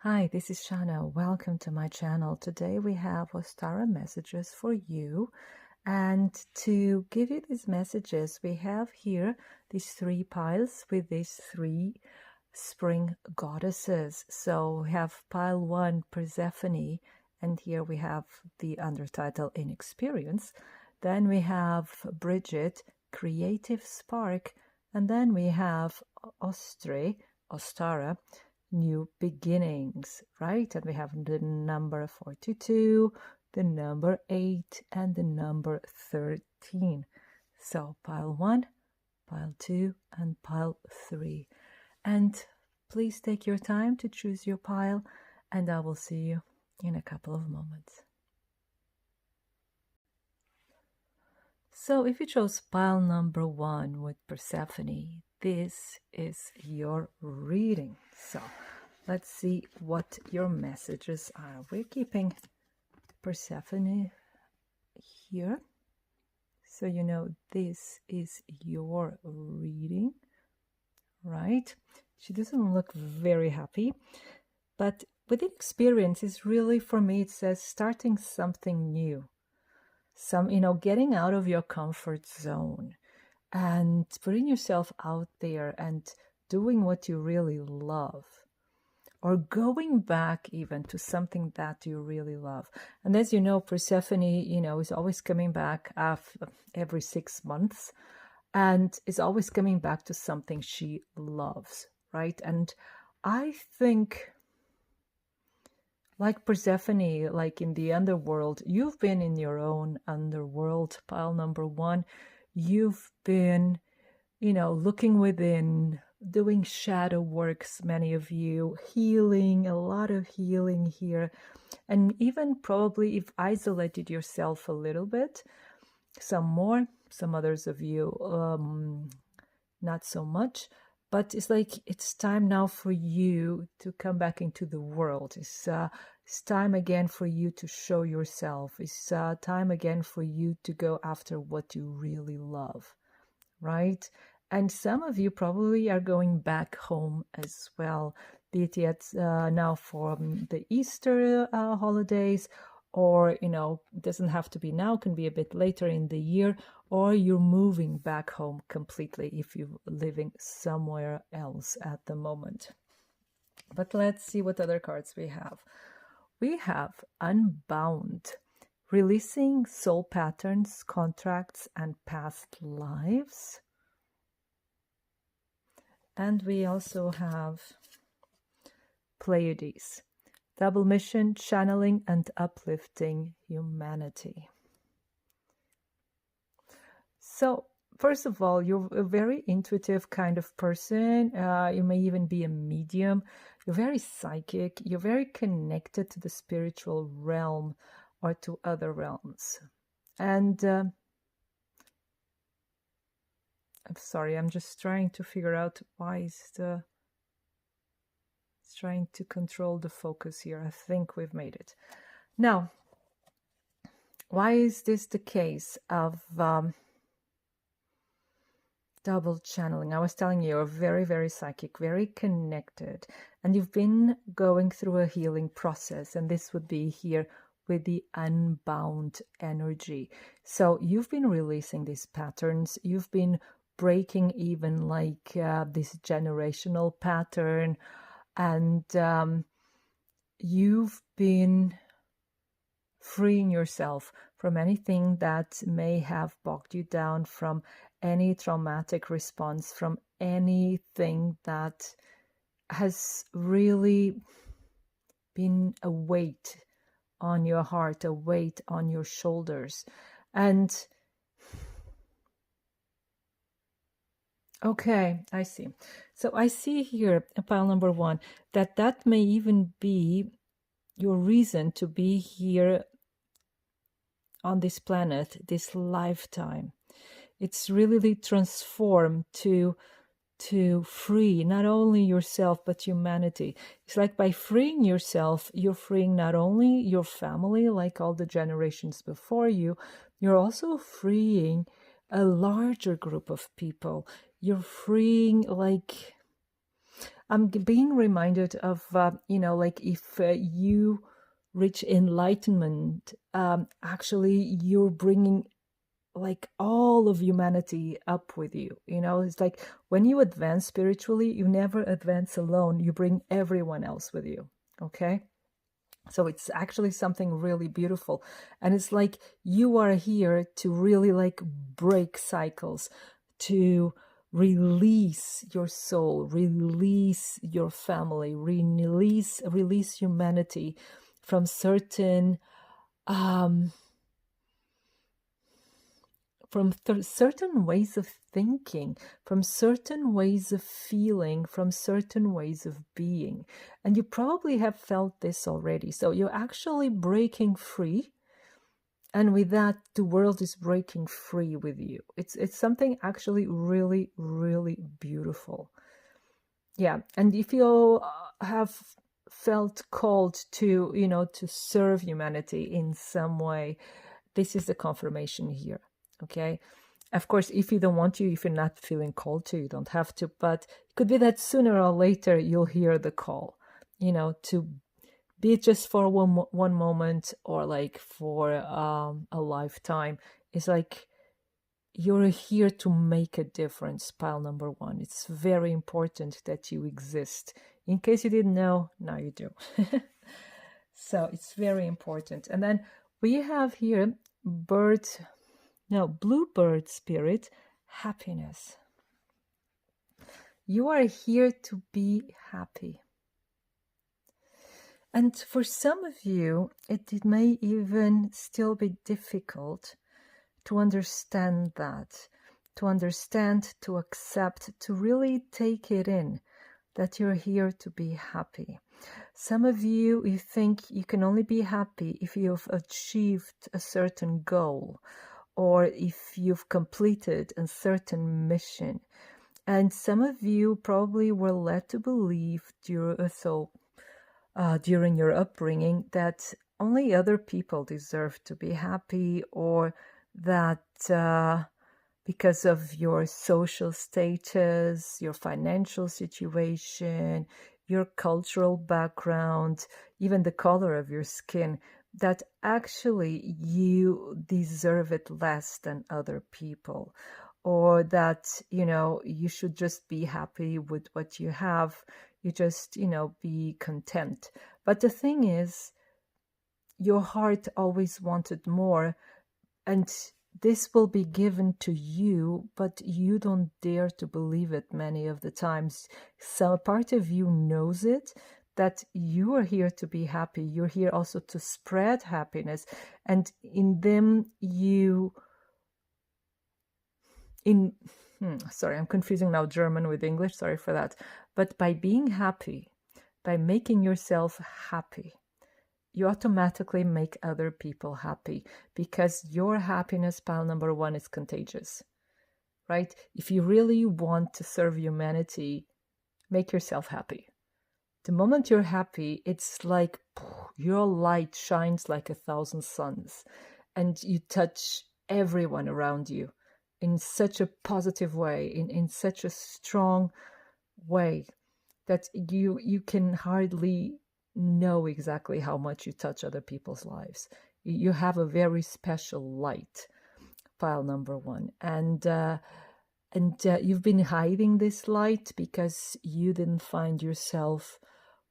Hi, this is Shannah. Welcome to my channel. Today we have Ostara Messages for You. And to give you these messages, we have here these three piles with these three spring goddesses. So we have pile 1, Persephone, and here we have the undertitle Inexperience. Then we have Bridget, Creative Spark, and then we have Ostara, New Beginnings, right? And we have the number 42, the number 8, and the number 13. So pile 1, pile 2, and pile 3. And please take your time to choose your pile, and I will see you in a couple of moments. So if you chose pile number 1 with Persephone, this is your reading. So let's see what your messages are. We're keeping Persephone here. So you know this is your reading, right? She doesn't look very happy, but with experience is really, for me, it says starting something new. Getting out of your comfort zone and putting yourself out there and doing what you really love, or going back even to something that you really love. And as you know, Persephone, is always coming back every 6 months, and is always coming back to something she loves, right? And I think, like Persephone, like in the underworld, you've been in your own underworld, pile number 1. You've been, looking within, doing shadow works, many of you, healing, a lot of healing here. And even probably you've isolated yourself a little bit, some more, some others of you, not so much. But it's like, it's time now for you to come back into the world. It's time again for you to show yourself. It's time again for you to go after what you really love, right? And some of you probably are going back home as well, be it yet now for the Easter holidays, or, it doesn't have to be now, can be a bit later in the year, or you're moving back home completely if you're living somewhere else at the moment. But let's see what other cards we have. We have Unbound, releasing soul patterns, contracts, and past lives. And we also have Pleiades, double mission, channeling and uplifting humanity. So, first of all, you're a very intuitive kind of person. You may even be a medium. You're very psychic. You're very connected to the spiritual realm or to other realms. And I'm sorry, I'm just trying to figure out why it's trying to control the focus here. I think we've made it. Now, why is this the case of double channeling? I was telling you, you're very, very psychic, very connected, and you've been going through a healing process, and this would be here with the unbound energy. So you've been releasing these patterns. You've been breaking even like this generational pattern, and you've been freeing yourself from anything that may have bogged you down, from any traumatic response, from anything that has really been a weight on your heart, a weight on your shoulders. And okay, I see. So I see here, pile number 1, that may even be your reason to be here on this planet, this lifetime. It's really transformed to free not only yourself, but humanity. It's like by freeing yourself, you're freeing not only your family, like all the generations before you, you're also freeing a larger group of people. You're freeing, like, I'm being reminded of, like if you reach enlightenment, actually you're bringing like all of humanity up with you. It's like when you advance spiritually, you never advance alone. You bring everyone else with you. Okay. So it's actually something really beautiful. And it's like you are here to really like break cycles, to release your soul, release your family, release humanity from certain certain ways of thinking, from certain ways of feeling, from certain ways of being. And you probably have felt this already. So you're actually breaking free. And with that, the world is breaking free with you. It's something actually really, really beautiful. Yeah. And if you have felt called to, to serve humanity in some way, this is the confirmation here. Okay. Of course, if you don't want to, if you're not feeling called to, you don't have to, but it could be that sooner or later you'll hear the call, to be it just for one moment or like for a lifetime. It's like you're here to make a difference, pile number one. It's very important that you exist. In case you didn't know, now you do. So it's very important. And then we have here bluebird spirit, happiness. You are here to be happy. And for some of you, it may even still be difficult to understand that, to accept, to really take it in, that you're here to be happy. Some of you think you can only be happy if you've achieved a certain goal, or if you've completed a certain mission. And some of you probably were led to believe during your upbringing that only other people deserve to be happy, or that because of your social status, your financial situation, your cultural background, even the color of your skin, that actually you deserve it less than other people, or that, you should just be happy with what you have. You just, be content. But the thing is, your heart always wanted more, and this will be given to you, but you don't dare to believe it many of the times. Some part of you knows it, that you are here to be happy. You're here also to spread happiness. And in them, sorry, I'm confusing now German with English. Sorry for that. But by being happy, by making yourself happy, you automatically make other people happy, because your happiness, pile number one, is contagious, right? If you really want to serve humanity, make yourself happy. The moment you're happy, it's like your light shines like 1,000 suns, and you touch everyone around you in such a positive way, in such a strong way, that you can hardly know exactly how much you touch other people's lives. You have a very special light, pile number one. And you've been hiding this light because you didn't find yourself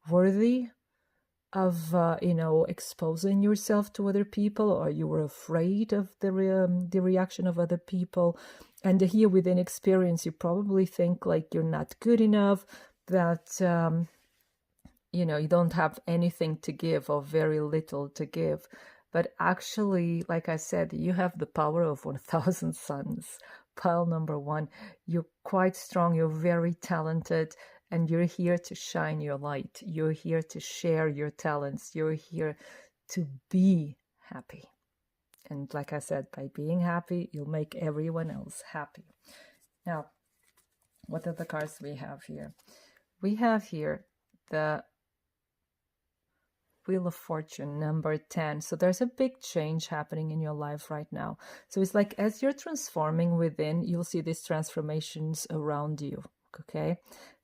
worthy of exposing yourself to other people, or you were afraid of the reaction of other people. And here within experience, you probably think like you're not good enough, that you don't have anything to give, or very little to give. But actually, like I said, you have the power of 1,000 suns. Pile number one, you're quite strong, you're very talented, and you're here to shine your light. You're here to share your talents. You're here to be happy. And like I said, by being happy, you'll make everyone else happy. Now, what are the cards we have here? We have here the Wheel of Fortune, number 10. So there's a big change happening in your life right now. So it's like as you're transforming within, you'll see these transformations around you. Okay.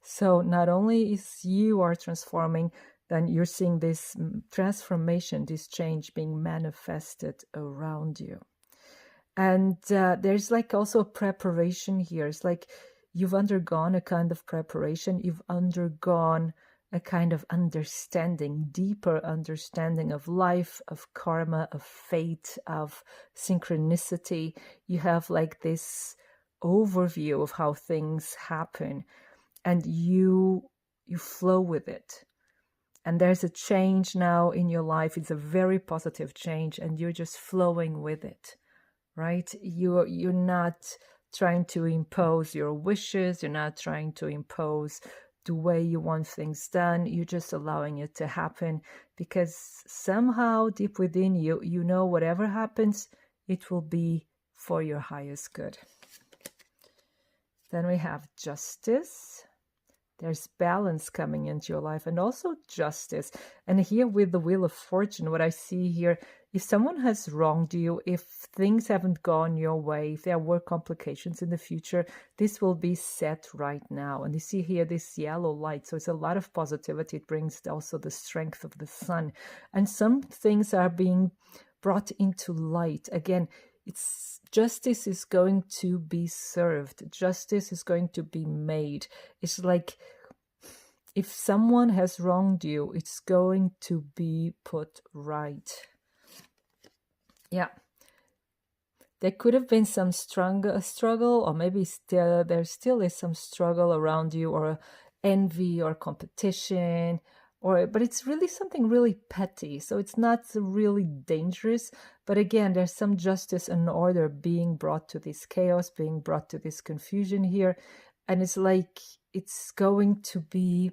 So not only is you are transforming, then you're seeing this transformation, this change being manifested around you. And there's like also a preparation here. It's like you've undergone a kind of preparation. You've undergone a kind of understanding, deeper understanding of life, of karma, of fate, of synchronicity. You have like this overview of how things happen, and you flow with it. And there's a change now in your life. It's a very positive change, and you're just flowing with it, right? You're not trying to impose your wishes. You're not trying to impose the way you want things done. You're just allowing it to happen, because somehow deep within you, you know whatever happens, it will be for your highest good. Then we have justice. There's balance coming into your life, and also justice. And here with the Wheel of Fortune, what I see here, if someone has wronged you, if things haven't gone your way, if there were complications in the future, this will be set right now. And you see here this yellow light. So it's a lot of positivity. It brings also the strength of the sun. And some things are being brought into light. Again, justice is going to be served. Justice is going to be made. It's like if someone has wronged you, it's going to be put right. Yeah. There could have been some struggle, or maybe there still is some struggle around you, or envy or competition, but it's really something really petty. So it's not really dangerous. But again, there's some justice and order being brought to this chaos, being brought to this confusion here. And it's like it's going to be...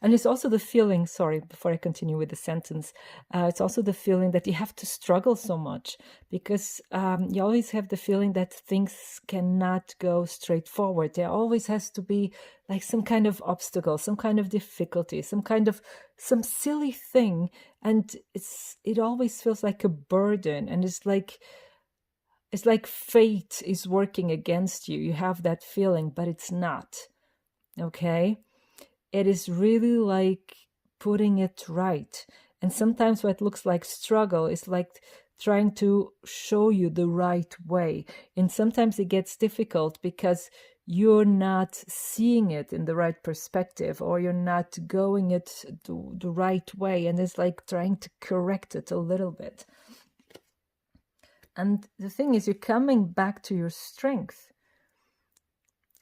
And it's also the feeling, sorry, before I continue with the sentence, it's also the feeling that you have to struggle so much, because you always have the feeling that things cannot go straight forward. There always has to be like some kind of obstacle, some kind of difficulty, some silly thing. And it always feels like a burden. And it's like fate is working against you. You have that feeling, but it's not. Okay? It is really like putting it right. And sometimes what looks like struggle is like trying to show you the right way. And sometimes it gets difficult because you're not seeing it in the right perspective, or you're not going it the right way. And it's like trying to correct it a little bit. And the thing is, you're coming back to your strength.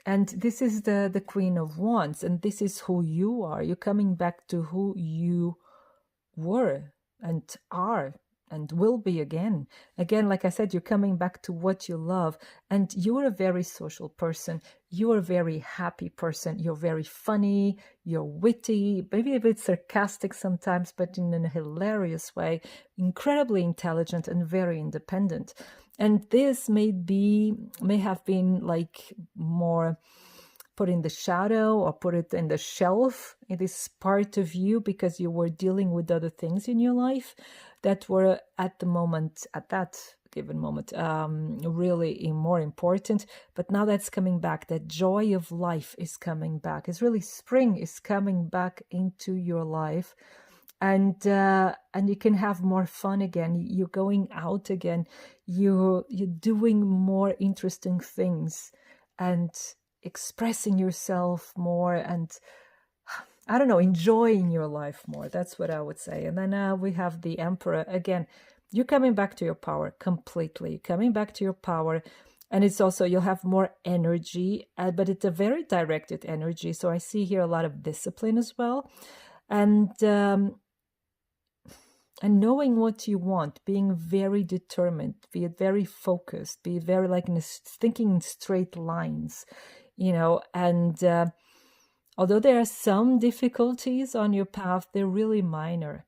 And this is the Queen of Wands, and this is who you are. You're coming back to who you were and are and will be again. Again, like I said, you're coming back to what you love. And you're a very social person. You're a very happy person. You're very funny. You're witty, maybe a bit sarcastic sometimes, but in a hilarious way. Incredibly intelligent and very independent. And this may have been like more put in the shadow, or put it in the shelf. It is part of you because you were dealing with other things in your life that were at that given moment, really more important. But now that's coming back. That joy of life is coming back. It's really spring is coming back into your life. And you can have more fun again. You're going out again. You're doing more interesting things and expressing yourself more, and I don't know, enjoying your life more. That's what I would say. And then we have the Emperor again. You're coming back to your power completely. Coming back to your power. And it's also, you'll have more energy, but it's a very directed energy. So I see here a lot of discipline as well. And knowing what you want, being very determined, be it very focused, be very like thinking in straight lines, and although there are some difficulties on your path, they're really minor.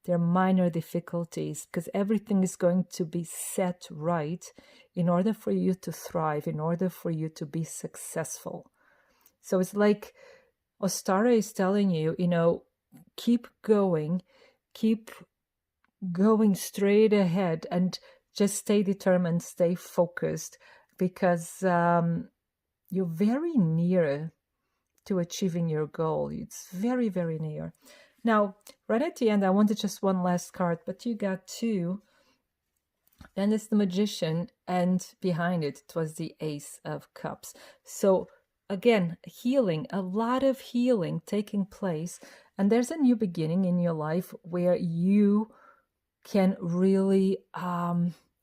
They're minor difficulties, because everything is going to be set right in order for you to thrive, in order for you to be successful. So it's like Ostara is telling you, keep going straight ahead, and just stay determined, stay focused, because you're very near to achieving your goal. It's very, very near. Now, right at the end, I wanted just one last card, but you got two. Then it's the Magician, and behind it, it was the Ace of Cups. So again, healing, a lot of healing taking place. And there's a new beginning in your life where you can really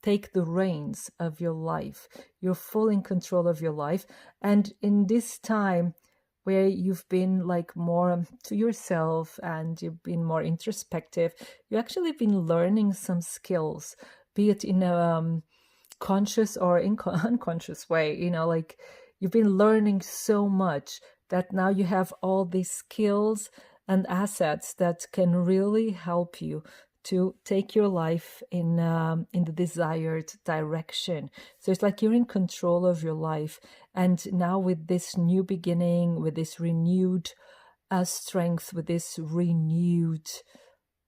take the reins of your life. You're full in control of your life. And in this time where you've been like more to yourself and you've been more introspective, you actually been learning some skills, be it in a conscious or unconscious way, you know, like you've been learning so much that now you have all these skills and assets that can really help you to take your life in the desired direction. So it's like you're in control of your life. And now with this new beginning, with this renewed strength, with this renewed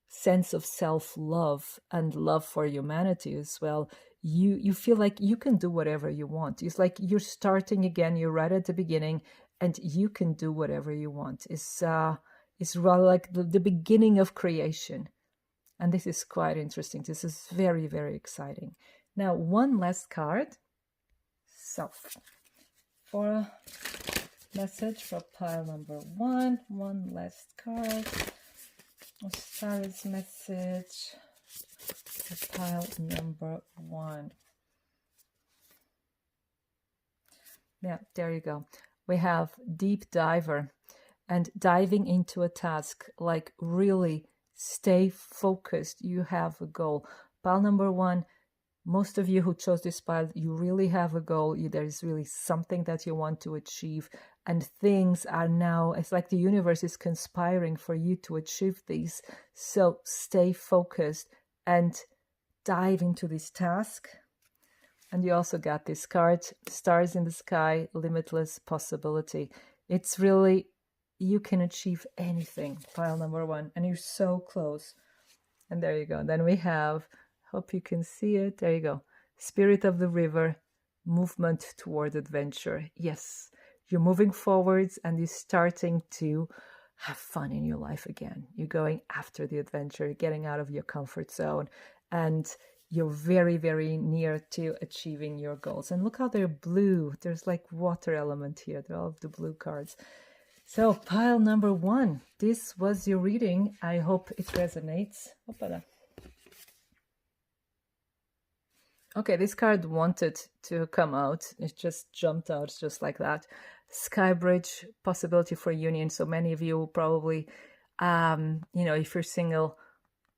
sense of self-love and love for humanity as well, you feel like you can do whatever you want. It's like you're starting again, you're right at the beginning, and you can do whatever you want. It's rather like the beginning of creation. And this is quite interesting. This is very, very exciting. Now, one last card. So, for a message for pile number one last card. Ostara's message for pile number one. Yeah, there you go. We have deep diver, and diving into a task, like really stay focused. You have a goal. Pile number one, most of you who chose this pile, you really have a goal. There is really something that you want to achieve, and things are now, it's like the universe is conspiring for you to achieve these. So stay focused and dive into this task. And you also got this card, Stars in the Sky, Limitless Possibility. It's really, you can achieve anything, pile number one, and you're so close. And there you go. Then we have, hope you can see it, there you go, Spirit of the River, movement toward adventure. Yes, you're moving forwards and you're starting to have fun in your life again. You're going after the adventure, getting out of your comfort zone, and you're very, very near to achieving your goals. And look how they're blue. There's like water element here. They're all of the blue cards. So pile number one, this was your reading. I hope it resonates. Okay, this card wanted to come out. It just jumped out just like that. Sky Bridge, possibility for union. So many of you probably, if you're single,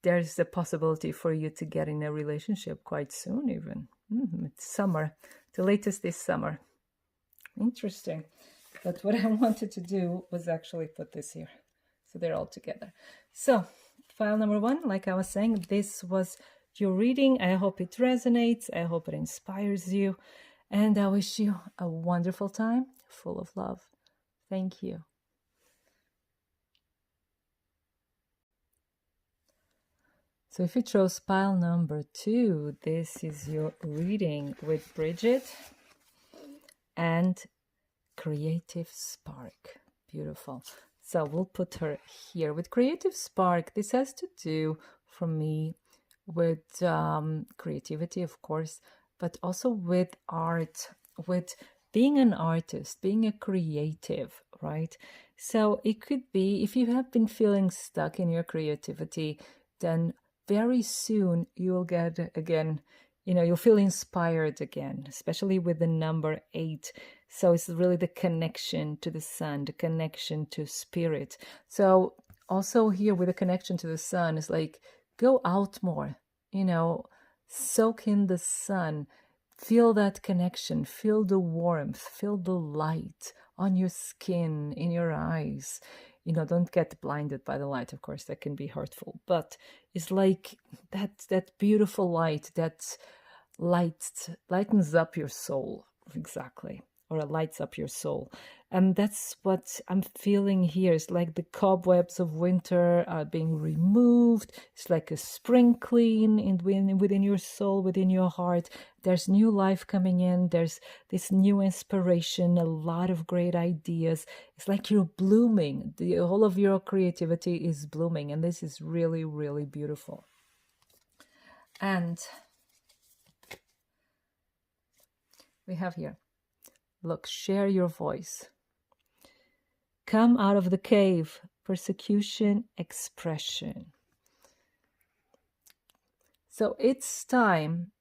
there's a possibility for you to get in a relationship quite soon even. It's summer, the latest this summer. Interesting. But what I wanted to do was actually put this here. So they're all together. So file number one, like I was saying, this was your reading. I hope it resonates. I hope it inspires you. And I wish you a wonderful time full of love. Thank you. So if you chose pile number two, this is your reading with Bridget and Creative Spark. Beautiful. So we'll put her here. With Creative Spark, this has to do, for me, with creativity, of course, but also with art, with being an artist, being a creative, right? So it could be, if you have been feeling stuck in your creativity, then very soon you'll get, again, you'll feel inspired again, especially with the number 8. So it's really the connection to the sun, the connection to spirit. So also here with the connection to the sun, it's like, go out more, soak in the sun, feel that connection, feel the warmth, feel the light on your skin, in your eyes. Don't get blinded by the light, of course, that can be hurtful, but it's like that beautiful light that lightens up your soul, exactly, or lights up your soul. And that's what I'm feeling here. It's like the cobwebs of winter are being removed. It's like a spring clean within your soul, within your heart. There's new life coming in. There's this new inspiration, a lot of great ideas. It's like you're blooming. The whole of your creativity is blooming. And this is really, really beautiful. And we have here, look, share your voice. Come out of the cave, persecution, expression. So it's time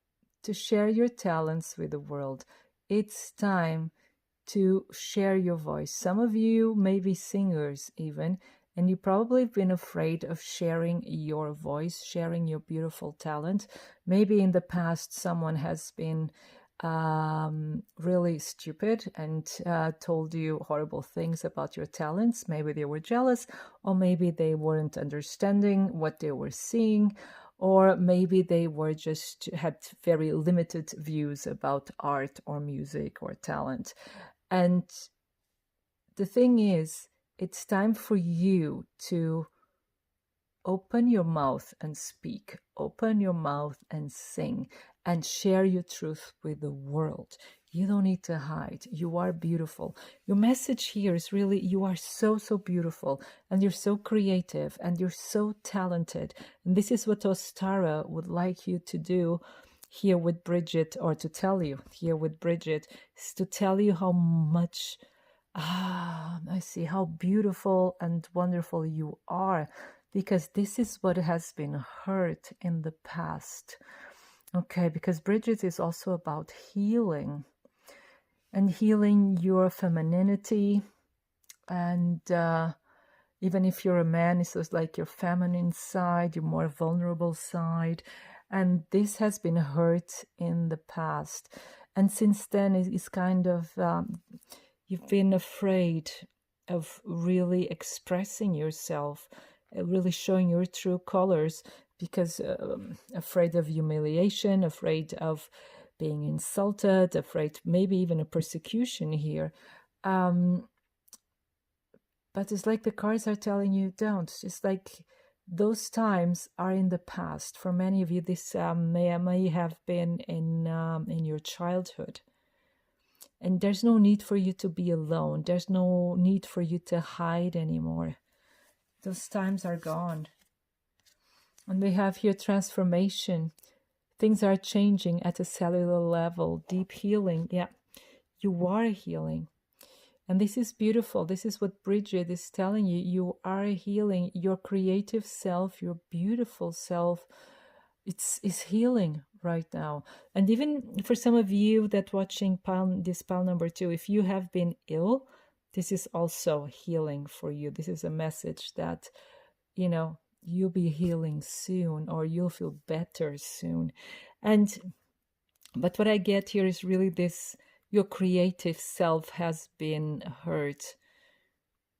to share your talents with the world. It's time to share your voice. Some of you may be singers even, and you probably have been afraid of sharing your voice, sharing your beautiful talent. Maybe in the past someone has been really stupid and told you horrible things about your talents. Maybe they were jealous, or maybe they weren't understanding what they were seeing, or maybe they were just had very limited views about art or music or talent. And the thing is, it's time for you to open your mouth and speak, open your mouth and sing, and share your truth with the world. You don't need to hide. You are beautiful. Your message here is really, you are so, so beautiful, and you're so creative, and you're so talented. And this is what Ostara would like you to do here with Bridget, or to tell you here with Bridget, is to tell you how much, I see how beautiful and wonderful you are, because this is what has been hurt in the past. Okay, because Bridget is also about healing, and healing your femininity. And even if you're a man, it's just like your feminine side, your more vulnerable side. And this has been hurt in the past. And since then, it's kind of, you've been afraid of really expressing yourself, really showing your true colors, because afraid of humiliation, afraid of being insulted, afraid maybe even a persecution here. But it's like the cards are telling you don't. It's like those times are in the past. For many of you, this may have been in your childhood. And there's no need for you to be alone. There's no need for you to hide anymore. Those times are gone. And we have here transformation. Things are changing at a cellular level. Deep healing. Yeah, you are healing. And this is beautiful. This is what Bridget is telling you. You are healing. Your creative self, your beautiful self, is healing right now. And even for some of you that watching this pile number 2, if you have been ill, this is also healing for you. This is a message that, you'll be healing soon, or you'll feel better soon. But what I get here is really this: your creative self has been hurt.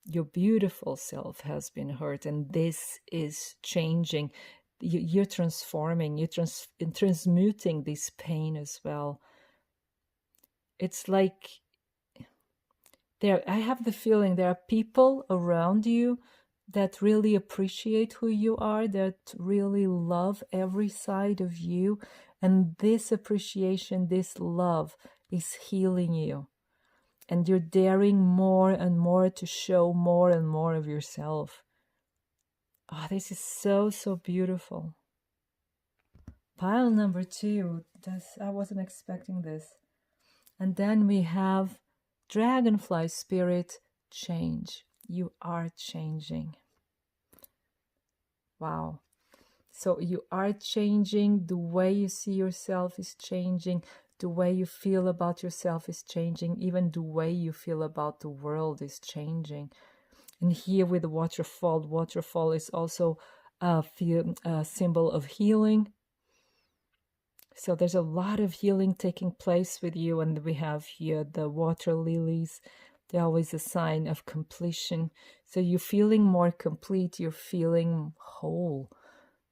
Your beautiful self has been hurt, and this is changing. You're transforming, you're transmuting this pain as well. It's like I have the feeling there are people around you that really appreciate who you are, that really love every side of you. And this appreciation, this love is healing you. And you're daring more and more to show more and more of yourself. Oh, this is so, so beautiful. Pile number 2, I wasn't expecting this. And then we have Dragonfly Spirit, change. You are changing. Wow. So you are changing. The way you see yourself is changing. The way you feel about yourself is changing. Even the way you feel about the world is changing. And here with the waterfall is also a symbol of healing. So there's a lot of healing taking place with you. And we have here the water lilies. They're always a sign of completion. So you're feeling more complete. You're feeling whole.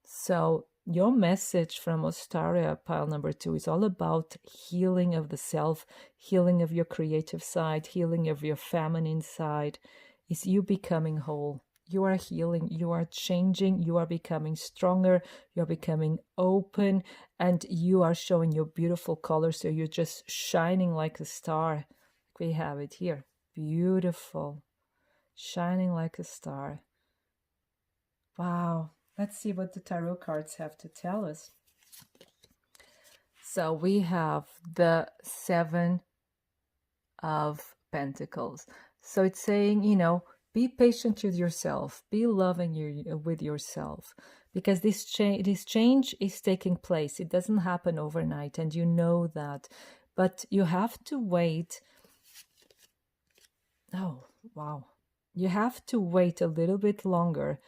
So Your message from Ostara, pile number 2, is all about healing of the self, healing of your creative side, healing of your feminine side. Is you becoming whole. You are healing, you are changing, you are becoming stronger, you're becoming open, and you are showing your beautiful colors. So you're just shining like a star. We have it here. Beautiful. Shining like a star. Wow. Let's see what the tarot cards have to tell us. So we have the 7 of Pentacles. So it's saying, be patient with yourself, be loving with yourself, because this change is taking place. It doesn't happen overnight, and you know that, but you have to wait. Oh, wow. You have to wait a little bit longer,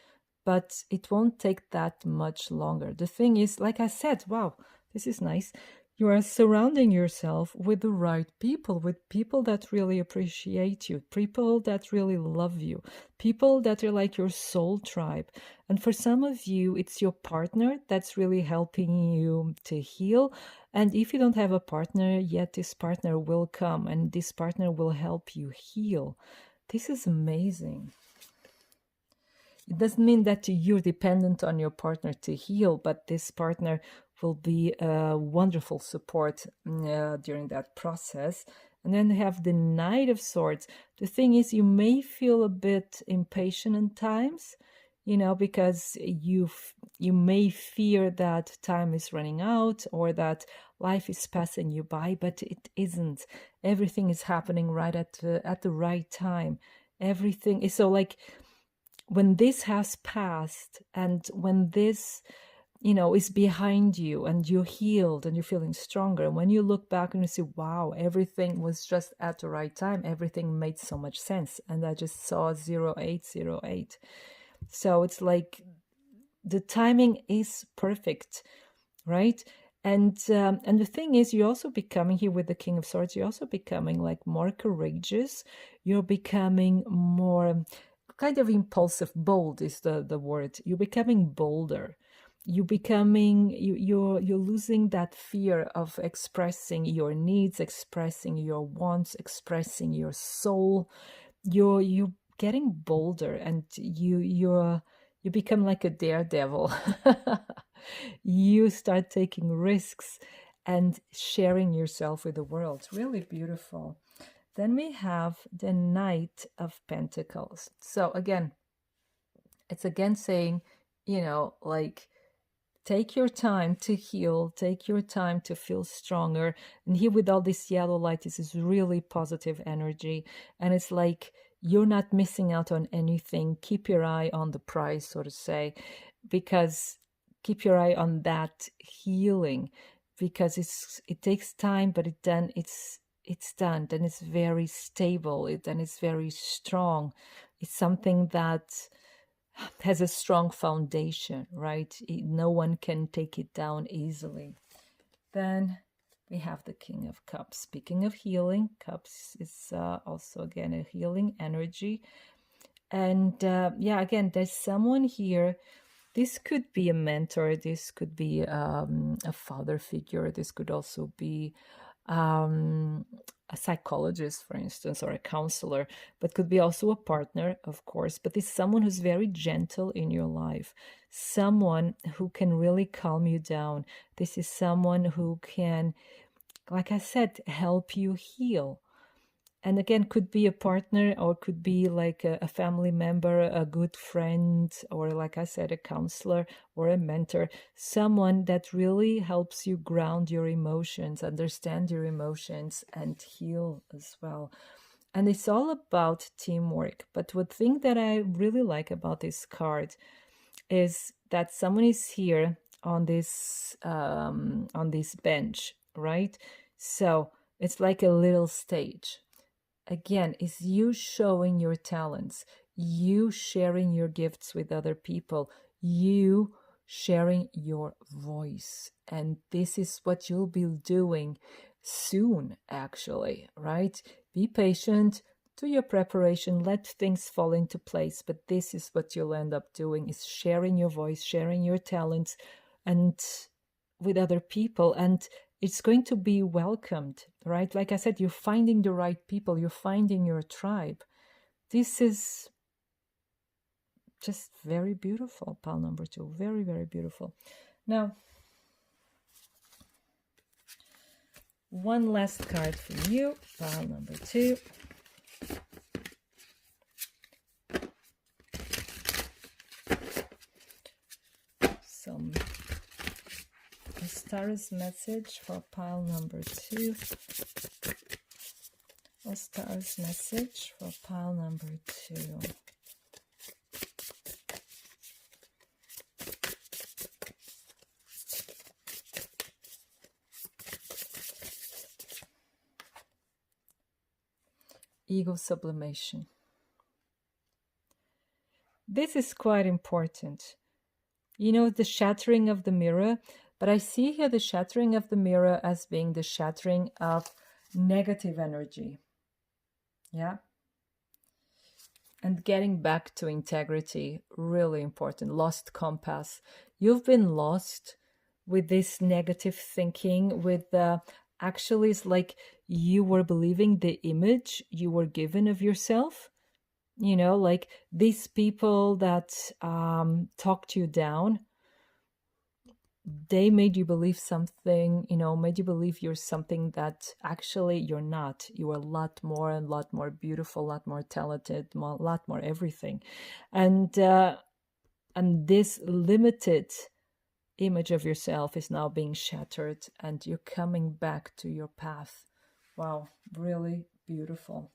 but it won't take that much longer. The thing is, like I said, wow, this is nice. You are surrounding yourself with the right people, with people that really appreciate you, people that really love you, people that are like your soul tribe. And for some of you, it's your partner that's really helping you to heal. And if you don't have a partner yet, this partner will come and this partner will help you heal. This is amazing. It doesn't mean that you're dependent on your partner to heal, but this partner will be a wonderful support during that process. And then you have the Knight of Swords. The thing is, you may feel a bit impatient at times, because you may fear that time is running out or that life is passing you by, but it isn't. Everything is happening right at the right time. Everything is so like, when this has passed and when this, is behind you and you're healed and you're feeling stronger, and when you look back and you see, wow, everything was just at the right time, everything made so much sense, and I just saw 0808. So it's like the timing is perfect, right? And the thing is, you're also becoming, here with the King of Swords, you're also becoming like more courageous. You're becoming more kind of impulsive. Bold is the word. You're becoming bolder. You're losing that fear of expressing your needs, expressing your wants, expressing your soul. You're getting bolder, and you become like a daredevil. You start taking risks and sharing yourself with the world. Really beautiful. Then we have the Knight of Pentacles. So again, it's again saying, like, take your time to heal, take your time to feel stronger. And here with all this yellow light, this is really positive energy. And it's like, you're not missing out on anything. Keep your eye on the prize, so to say, because keep your eye on that healing, because it takes time, but it's done, then it's very stable, then it's very strong. It's something that has a strong foundation, right? No one can take it down easily. Then we have the King of Cups. Speaking of healing, Cups is also again a healing energy. And again, there's someone here. This could be a mentor, this could be a father figure, this could also be a psychologist, for instance, or a counselor, but could be also a partner, of course. But this is someone who's very gentle in your life, someone who can really calm you down. This is someone who can, like I said, help you heal. And again, could be a partner, or could be like a family member, a good friend, or like I said, a counselor or a mentor, someone that really helps you ground your emotions, understand your emotions, and heal as well. And it's all about teamwork. But one thing that I really like about this card is that someone is here on this bench, right? So it's like a little stage. Again, is you showing your talents, you sharing your gifts with other people, you sharing your voice. And this is what you'll be doing soon, actually, right? Be patient, do your preparation, let things fall into place. But this is what you'll end up doing, is sharing your voice, sharing your talents, and with other people, and it's going to be welcomed, right? Like I said, you're finding the right people, you're finding your tribe. This is just very beautiful, pile number 2. Very, very beautiful. Now, one last card for you, pile number 2. Some Ostara's message for pile number 2. Ostara's message for pile number 2. Ego sublimation. This is quite important. You know, the shattering of the mirror, but I see here the shattering of the mirror as being the shattering of negative energy. Yeah. And getting back to integrity, really important. Lost compass. You've been lost with this negative thinking, with actually it's like you were believing the image you were given of yourself. You know, like these people that talked you down, they made you believe something, you know, made you believe you're something that actually you're not. You are a lot more beautiful, a lot more talented, a lot more everything. And this limited image of yourself is now being shattered, and you're coming back to your path. Wow, really beautiful.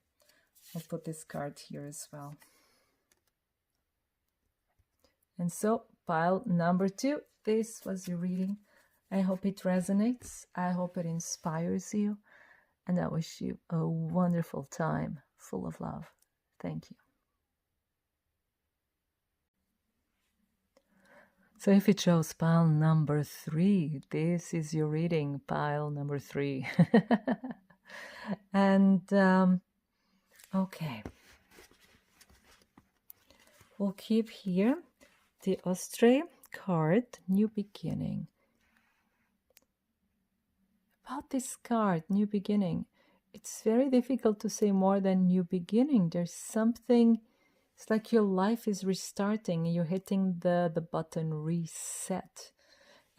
I'll put this card here as well. And so, pile number 2, this was your reading. I hope it resonates. I hope it inspires you. And I wish you a wonderful time full of love. Thank you. So if you chose pile number 3, this is your reading, pile number 3. And, okay. We'll keep here the Ostara card, New Beginning. About this card, New Beginning, it's very difficult to say more than New Beginning. There's something, it's like your life is restarting. You're hitting the button reset.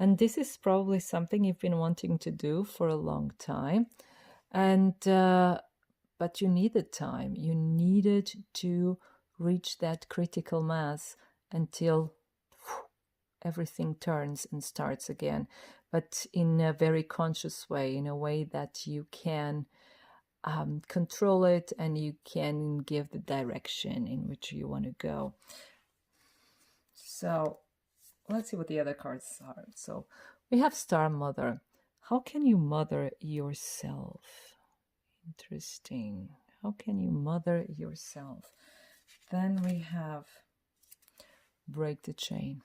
And this is probably something you've been wanting to do for a long time. And but you needed time. You needed to reach that critical mass until everything turns and starts again, but in a very conscious way, in a way that you can control it and you can give the direction in which you want to go. So let's see what the other cards are. So we have Star Mother. How can you mother yourself? Interesting. How can you mother yourself? Then we have Break the Chain.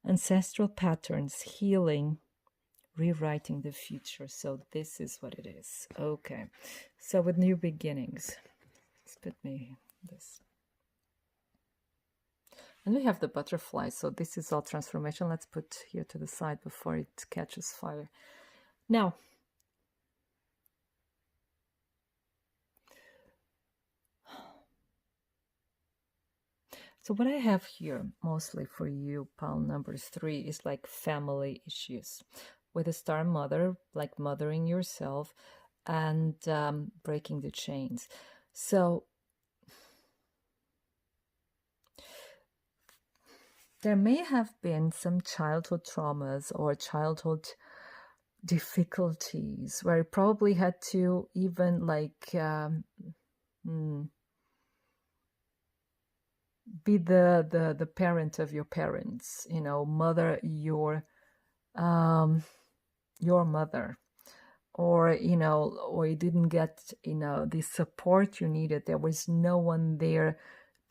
Ancestral patterns, healing, rewriting the future. So this is what it is. Okay. So with New Beginnings, let's put me this. And we have the butterfly. So this is all transformation. Let's put here to the side before it catches fire. Now, so what I have here mostly for you, pile number 3, is like family issues with a Star Mother, like mothering yourself and breaking the chains. So there may have been some childhood traumas or childhood difficulties where you probably had to even like be the parent of your parents, you know, mother your mother, or you know, or you didn't get, you know, the support you needed. There was no one there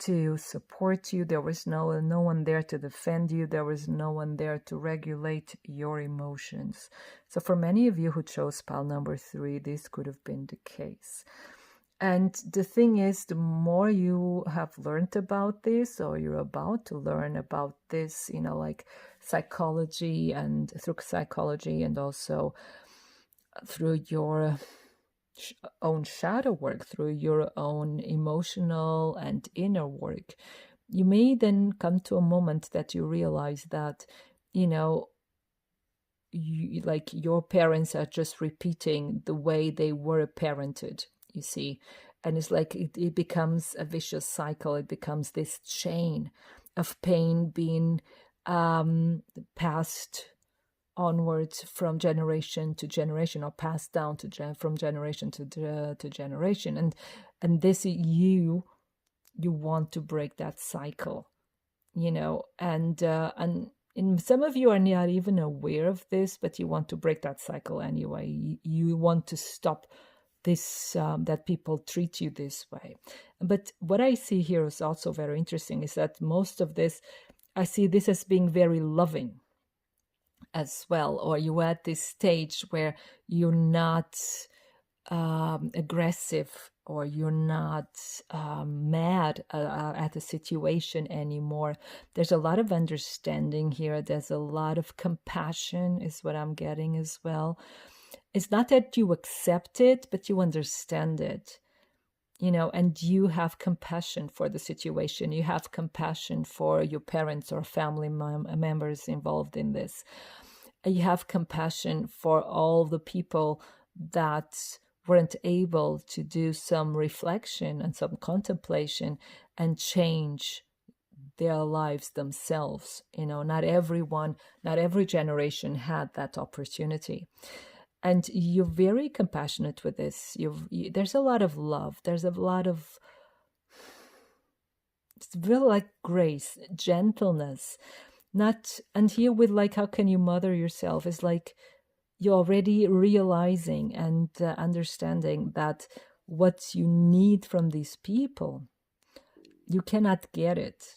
to support you. There was no one there to defend you. There was no one there to regulate your emotions. So for many of you who chose pile number 3, this could have been the case. And the thing is, the more you have learned about this, or you're about to learn about this, like psychology, and through psychology, and also through your own shadow work, through your own emotional and inner work, you may then come to a moment that you realize that, like your parents are just repeating the way they were parented, you see. And it's like it becomes a vicious cycle. It becomes this chain of pain being passed onwards from generation to generation, or passed down from generation to generation. And this, you want to break that cycle, and some of you are not even aware of this, but you want to break that cycle anyway. You want to stop this, that people treat you this way. But what I see here is also very interesting, is that most of this, I see this as being very loving as well. Or you at this stage where you're not aggressive, or you're not mad at the situation anymore. There's a lot of understanding here. There's a lot of compassion, is what I'm getting as well. It's not that you accept it, but you understand it, and you have compassion for the situation. You have compassion for your parents or family members involved in this. You have compassion for all the people that weren't able to do some reflection and some contemplation and change their lives themselves. Not every generation had that opportunity. And you're very compassionate with this. There's a lot of love. There's a lot of, it's really like grace, gentleness. And here with like, how can you mother yourself? Is like, you're already realizing and understanding that what you need from these people, you cannot get it.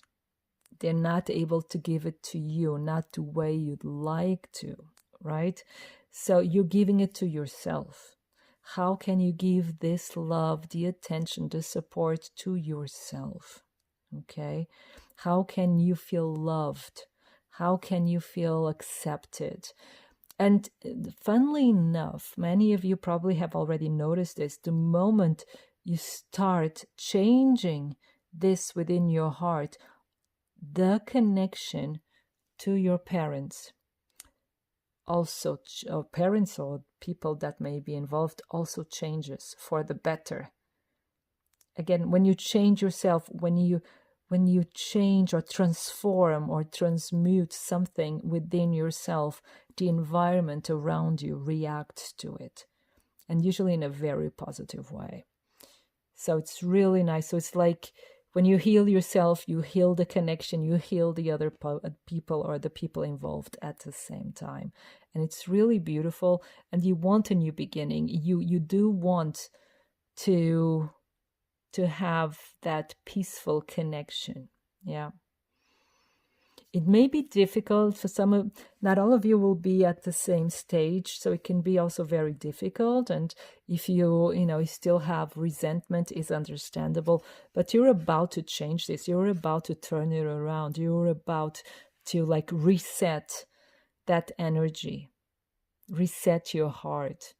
They're not able to give it to you, not the way you'd like to, right? So you're giving it to yourself. How can you give this love, the attention, the support to yourself? Okay? How can you feel loved? How can you feel accepted? And funnily enough, many of you probably have already noticed this. The moment you start changing this within your heart, the connection to your parents, also, or parents or people that may be involved, also changes for the better. Again, when you change yourself, when you change or transform or transmute something within yourself, the environment around you reacts to it, and usually in a very positive way. So it's really nice. So it's like when you heal yourself, you heal the connection, you heal the other people or the people involved at the same time. And it's really beautiful. And you want a new beginning. You do want to have that peaceful connection. Yeah. It may be difficult for some not all of you will be at the same stage, so it can be also very difficult. And if you still have resentment, is understandable, but you're about to change this. You're about to turn it around. You're about to like reset that energy, reset your heart,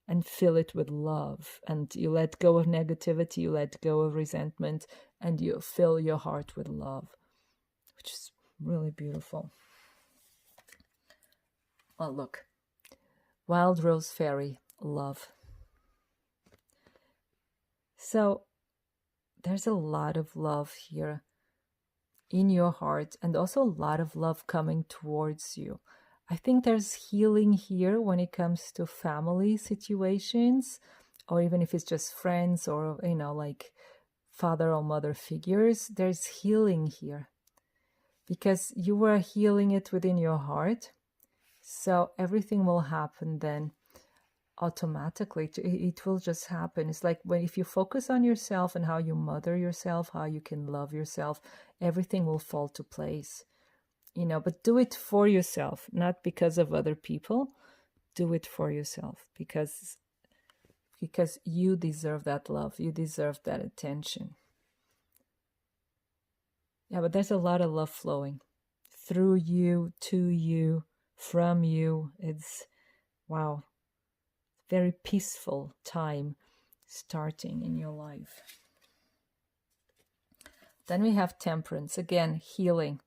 and fill it with love. And you let go of negativity, you let go of resentment, and you fill your heart with love, which is really beautiful. Well, look. Wild Rose Fairy, love. So there's a lot of love here in your heart, and also a lot of love coming towards you. I think there's healing here when it comes to family situations, or even if it's just friends or, like father or mother figures, there's healing here because you were healing it within your heart. So everything will happen then automatically. It will just happen. It's like if you focus on yourself and how you mother yourself, how you can love yourself, everything will fall to place. But do it for yourself, not because of other people. Do it for yourself, because because you deserve that love. You deserve that attention. Yeah, but there's a lot of love flowing through you, to you, from you. It's, wow, very peaceful time starting in your life. Then we have temperance, again, healing,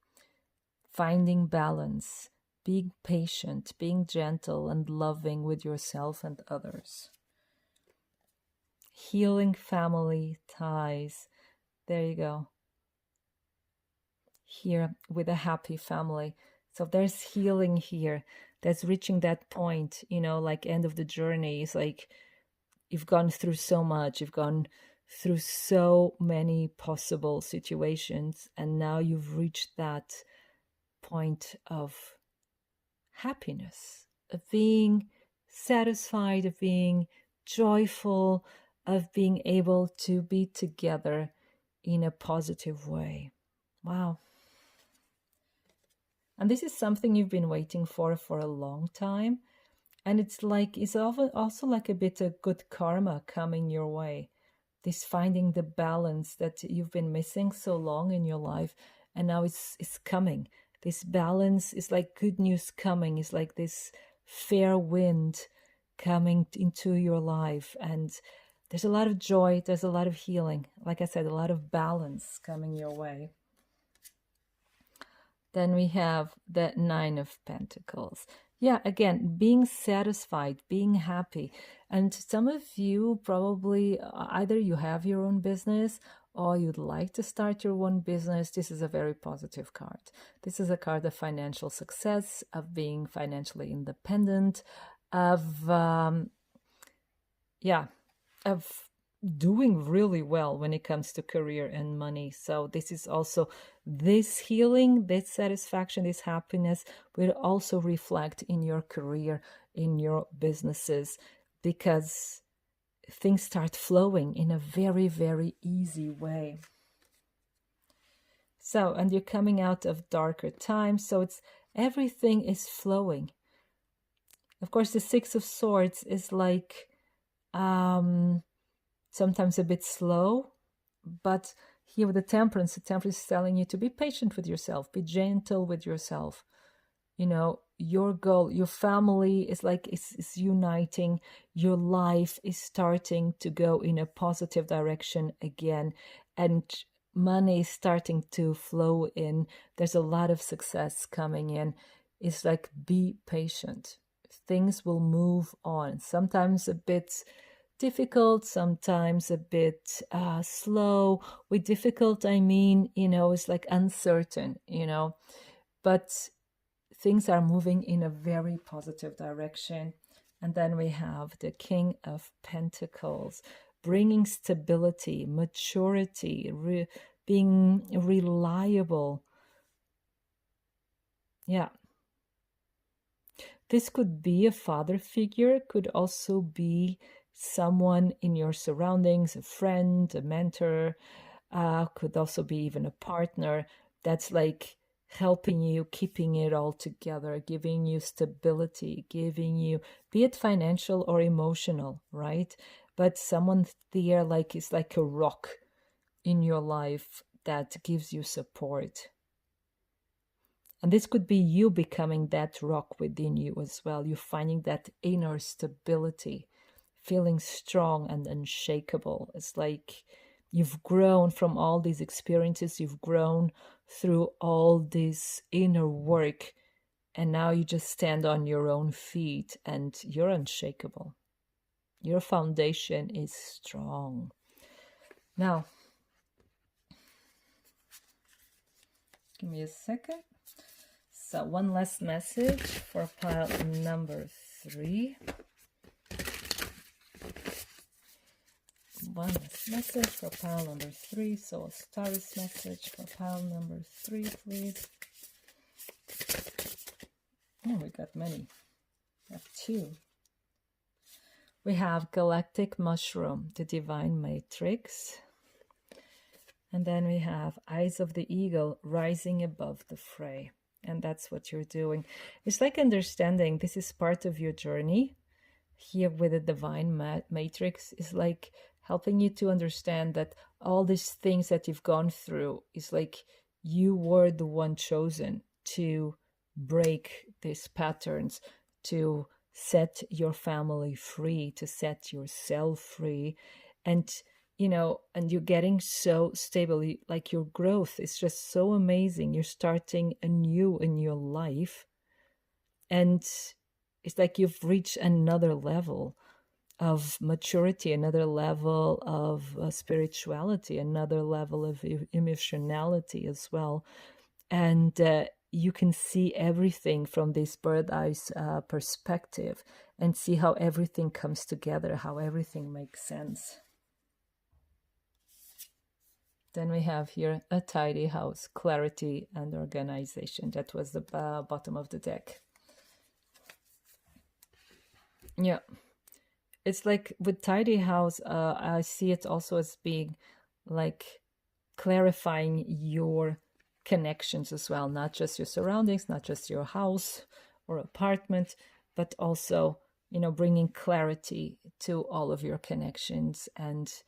finding balance, being patient, being gentle and loving with yourself and others. Healing family ties. There you go. Here with a happy family. So there's healing here. That's reaching that point, like end of the journey. It's like you've gone through so much. You've gone through so many possible situations, and now you've reached that point of happiness, of being satisfied, of being joyful, of being able to be together in a positive way. Wow. And this is something you've been waiting for a long time. And it's also like a bit of good karma coming your way. This finding the balance that you've been missing so long in your life, and now it's coming. This balance is like good news coming. It's like this fair wind coming into your life, and there's a lot of joy, there's a lot of healing. Like I said, a lot of balance coming your way. Then we have the Nine of Pentacles. Yeah, again, being satisfied, being happy. And some of you probably, either you have your own business or you'd like to start your own business. This is a very positive card. This is a card of financial success, of being financially independent, of doing really well when it comes to career and money. So this is also, this healing, this satisfaction, this happiness will also reflect in your career, in your businesses, because things start flowing in a very, very easy way. So, and you're coming out of darker times, so it's, everything is flowing. Of course, the Six of Swords is like, sometimes a bit slow, but here with the temperance is telling you to be patient with yourself, be gentle with yourself. Your goal, your family is like, it's uniting, your life is starting to go in a positive direction again, and money is starting to flow in. There's a lot of success coming in. It's like, be patient. Things will move on. Sometimes a bit difficult, sometimes a bit slow. With difficult, I mean, it's like uncertain, but things are moving in a very positive direction. And then we have the King of Pentacles, bringing stability, maturity, being reliable. Yeah. This could be a father figure, could also be someone in your surroundings, a friend, a mentor, could also be even a partner that's like helping you, keeping it all together, giving you stability, giving you, be it financial or emotional, right? But someone there like is like a rock in your life that gives you support. And this could be you becoming that rock within you as well. You're finding that inner stability, feeling strong and unshakable. It's like you've grown from all these experiences, you've grown through all this inner work, and now you just stand on your own feet and you're unshakable. Your foundation is strong. Now, give me a second. So one last message for pile number 3. One last message for pile number 3. So a star's message for pile number 3, please. Oh, we got many. We have 2. We have Galactic Mushroom, the Divine Matrix. And then we have Eyes of the Eagle, rising above the fray. And that's what you're doing. It's like understanding this is part of your journey. here with the divine matrix is like helping you to understand that all these things that you've gone through is like you were the one chosen to break these patterns, to set your family free, to set yourself free. And and you're getting so stable, like your growth is just so amazing. You're starting anew in your life, and it's like you've reached another level of maturity, another level of spirituality, another level of emotionality as well. And you can see everything from this bird eyes perspective, and see how everything comes together, how everything makes sense. Then we have here a tidy house, clarity and organization. That was the bottom of the deck. Yeah, it's like with tidy house, I see it also as being like clarifying your connections as well, not just your surroundings, not just your house or apartment, but also bringing clarity to all of your connections and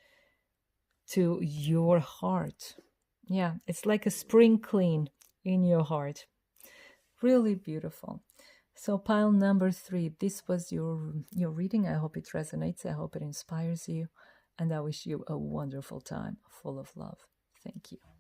to your heart. Yeah, it's like a spring clean in your heart. Really beautiful. So pile number 3, this was your reading. I hope it resonates. I hope it inspires you. And I wish you a wonderful time full of love. Thank you.